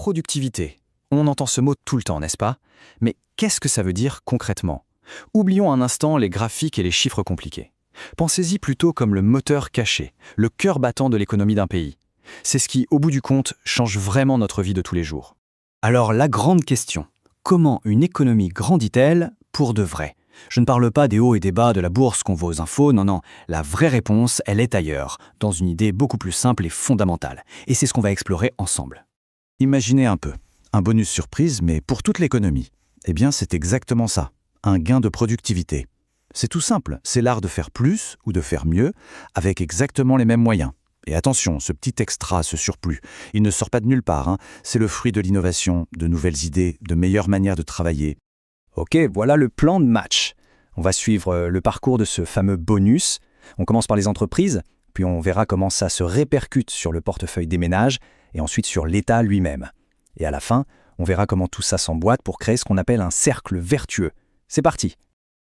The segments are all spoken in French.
productivité. On entend ce mot tout le temps, n'est-ce pas? Mais qu'est-ce que ça veut dire concrètement? Oublions un instant les graphiques et les chiffres compliqués. Pensez-y plutôt comme le moteur caché, le cœur battant de l'économie d'un pays. C'est ce qui, au bout du compte, change vraiment notre vie de tous les jours. Alors la grande question, comment une économie grandit-elle pour de vrai? Je ne parle pas des hauts et des bas de la bourse qu'on voit aux infos, non, la vraie réponse, elle est ailleurs, dans une idée beaucoup plus simple et fondamentale. Et c'est ce qu'on va explorer ensemble. Imaginez un peu, un bonus surprise, mais pour toute l'économie. Eh bien, c'est exactement ça, un gain de productivité. C'est tout simple, c'est l'art de faire plus ou de faire mieux, avec exactement les mêmes moyens. Et attention, ce petit extra, ce surplus, il ne sort pas de nulle part, c'est le fruit de l'innovation, de nouvelles idées, de meilleures manières de travailler. Ok, voilà le plan de match. On va suivre le parcours de ce fameux bonus. On commence par les entreprises, puis on verra comment ça se répercute sur le portefeuille des ménages et ensuite sur l'État lui-même. Et à la fin, on verra comment tout ça s'emboîte pour créer ce qu'on appelle un cercle vertueux. C'est parti.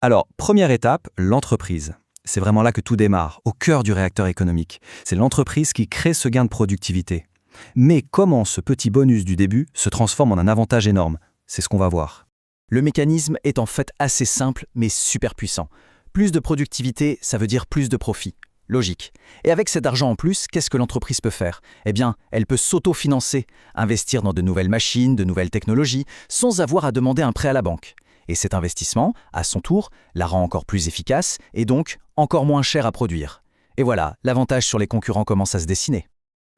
Alors, première étape, l'entreprise. C'est vraiment là que tout démarre, au cœur du réacteur économique. C'est l'entreprise qui crée ce gain de productivité. Mais comment ce petit bonus du début se transforme en un avantage énorme? C'est ce qu'on va voir. Le mécanisme est en fait assez simple, mais super puissant. Plus de productivité, ça veut dire plus de profit. Logique. Et avec cet argent en plus, qu'est-ce que l'entreprise peut faire? Eh bien, elle peut s'auto-financer, investir dans de nouvelles machines, de nouvelles technologies, sans avoir à demander un prêt à la banque. Et cet investissement, à son tour, la rend encore plus efficace et donc encore moins cher à produire. Et voilà, l'avantage sur les concurrents commence à se dessiner.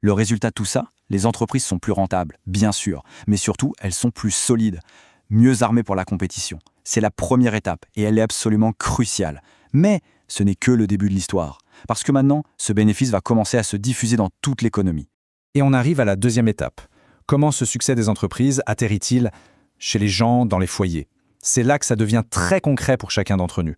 Le résultat de tout ça, les entreprises sont plus rentables, bien sûr, mais surtout, elles sont plus solides, mieux armées pour la compétition. C'est la première étape et elle est absolument cruciale. Mais ce n'est que le début de l'histoire, parce que maintenant, ce bénéfice va commencer à se diffuser dans toute l'économie. Et on arrive à la deuxième étape. Comment ce succès des entreprises atterrit-il chez les gens, dans les foyers? C'est là que ça devient très concret pour chacun d'entre nous.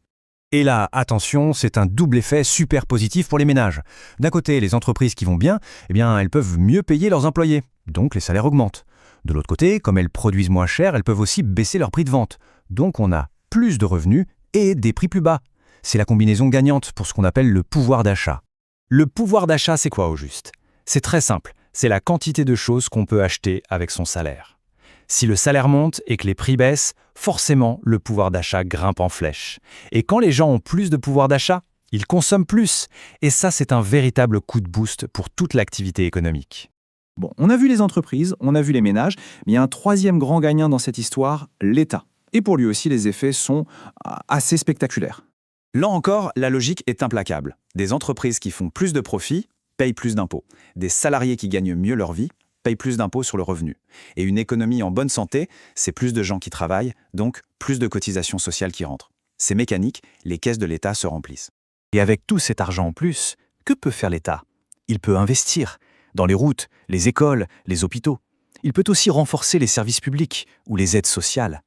Et là, attention, c'est un double effet super positif pour les ménages. D'un côté, les entreprises qui vont bien, eh bien, elles peuvent mieux payer leurs employés, donc les salaires augmentent. De l'autre côté, comme elles produisent moins cher, elles peuvent aussi baisser leur prix de vente. Donc on a plus de revenus et des prix plus bas. C'est la combinaison gagnante pour ce qu'on appelle le pouvoir d'achat. Le pouvoir d'achat, c'est quoi au juste? C'est très simple, c'est la quantité de choses qu'on peut acheter avec son salaire. Si le salaire monte et que les prix baissent, forcément, le pouvoir d'achat grimpe en flèche. Et quand les gens ont plus de pouvoir d'achat, ils consomment plus. Et ça, c'est un véritable coup de boost pour toute l'activité économique. Bon, on a vu les entreprises, on a vu les ménages, mais il y a un troisième grand gagnant dans cette histoire, l'État. Et pour lui aussi, les effets sont assez spectaculaires. Là encore, la logique est implacable. Des entreprises qui font plus de profits payent plus d'impôts. Des salariés qui gagnent mieux leur vie payent plus d'impôts sur le revenu. Et une économie en bonne santé, c'est plus de gens qui travaillent, donc plus de cotisations sociales qui rentrent. C'est mécanique, les caisses de l'État se remplissent. Et avec tout cet argent en plus, que peut faire l'État? Il peut investir dans les routes, les écoles, les hôpitaux. Il peut aussi renforcer les services publics ou les aides sociales.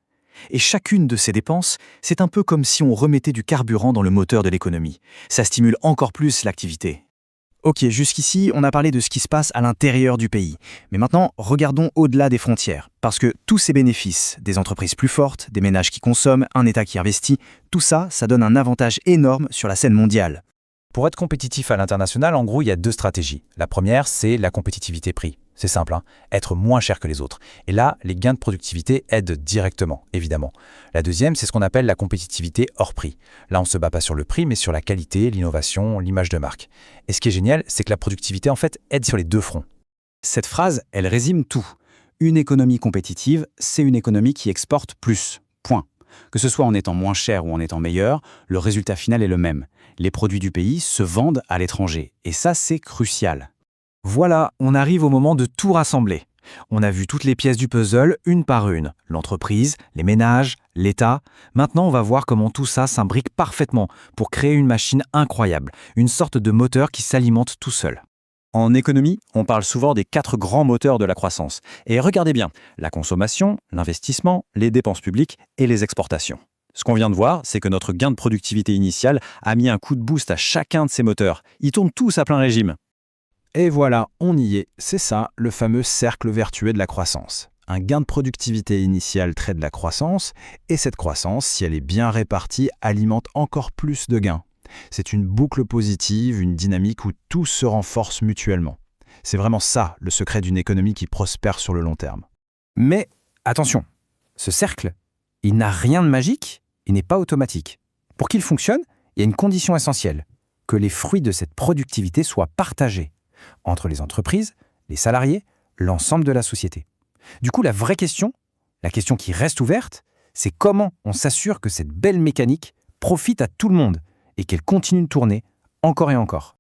Et chacune de ces dépenses, c'est un peu comme si on remettait du carburant dans le moteur de l'économie. Ça stimule encore plus l'activité. Ok, jusqu'ici, on a parlé de ce qui se passe à l'intérieur du pays. Mais maintenant, regardons au-delà des frontières. Parce que tous ces bénéfices, des entreprises plus fortes, des ménages qui consomment, un État qui investit, tout ça, ça donne un avantage énorme sur la scène mondiale. Pour être compétitif à l'international, en gros, il y a deux stratégies. La première, c'est la compétitivité prix. C'est simple, être moins cher que les autres. Et là, les gains de productivité aident directement, évidemment. La deuxième, c'est ce qu'on appelle la compétitivité hors prix. Là, on ne se bat pas sur le prix, mais sur la qualité, l'innovation, l'image de marque. Et ce qui est génial, c'est que la productivité, en fait, aide sur les deux fronts. Cette phrase, elle résume tout. Une économie compétitive, c'est une économie qui exporte plus. Point. Que ce soit en étant moins cher ou en étant meilleur, le résultat final est le même. Les produits du pays se vendent à l'étranger. Et ça, c'est crucial. Voilà, on arrive au moment de tout rassembler. On a vu toutes les pièces du puzzle, une par une. L'entreprise, les ménages, l'État. Maintenant, on va voir comment tout ça s'imbrique parfaitement pour créer une machine incroyable, une sorte de moteur qui s'alimente tout seul. En économie, on parle souvent des 4 grands moteurs de la croissance. Et regardez bien, la consommation, l'investissement, les dépenses publiques et les exportations. Ce qu'on vient de voir, c'est que notre gain de productivité initial a mis un coup de boost à chacun de ces moteurs. Ils tournent tous à plein régime. Et voilà, on y est. C'est ça, le fameux cercle vertueux de la croissance. Un gain de productivité initial traite de la croissance, et cette croissance, si elle est bien répartie, alimente encore plus de gains. C'est une boucle positive, une dynamique où tout se renforce mutuellement. C'est vraiment ça, le secret d'une économie qui prospère sur le long terme. Mais attention, ce cercle, il n'a rien de magique, il n'est pas automatique. Pour qu'il fonctionne, il y a une condition essentielle, que les fruits de cette productivité soient partagés entre les entreprises, les salariés, l'ensemble de la société. Du coup, la vraie question, la question qui reste ouverte, c'est comment on s'assure que cette belle mécanique profite à tout le monde et qu'elle continue de tourner encore et encore.